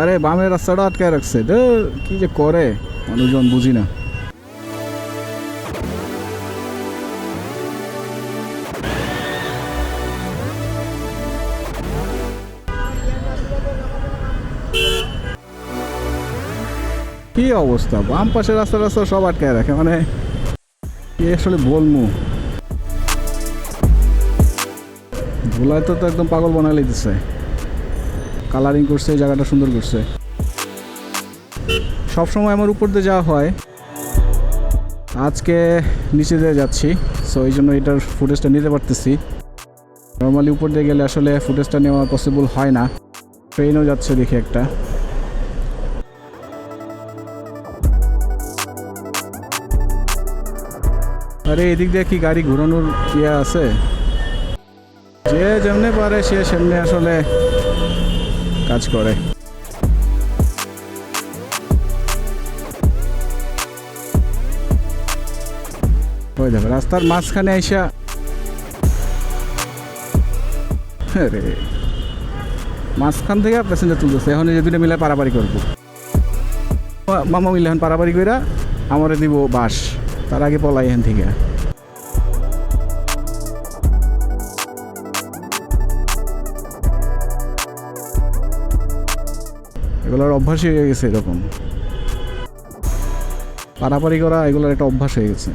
আরে বামের রাস্তাটা আটকায় রাখছে, কি যে করে মানুষজন বুঝি না। কি অবস্থা, বাম পাশের রাস্তা রাস্তা সব আটকায় রাখে, মানে কি আসলে বলবো। ধুলায় তো একদম পাগল বানাই দিতেছে। কালারিং করছে, জায়গাটা সুন্দর করছে। সবসময় আমার উপর দিয়ে যাওয়া হয়, আজকে নিচে দিয়ে যাচ্ছি, সো এই জন্য এটার ফুটেজটা নিতে পারতেছি। নর্মালি উপর দিয়ে গেলে আসলে ফুটেজটা নেওয়া পসিবল হয় না। ট্রেনও যাচ্ছে দেখি একটা। আরে এদিক দিয়ে কি গাড়ি ঘোরানোর ইয়ে আছে? যে যেমনে পারে সে সেমনে আসলে কাজ করে। ওই দেখো রাস্তার মাঝখানে আইসা, আরে মাঝখান থেকে প্যাসেঞ্জার তুলতেছে। এখন এই যে দুটো মিলে পারাপারি করবো, মামা মিলে এখন পারাপারি কইরা আমারে দিব বাস, তার আগে পলাই এখান থেকে। এগুলোর অভ্যাসই হয়ে গেছে, এরকম পারাপারি করা এগুলোর একটা অভ্যাস হয়ে গেছে।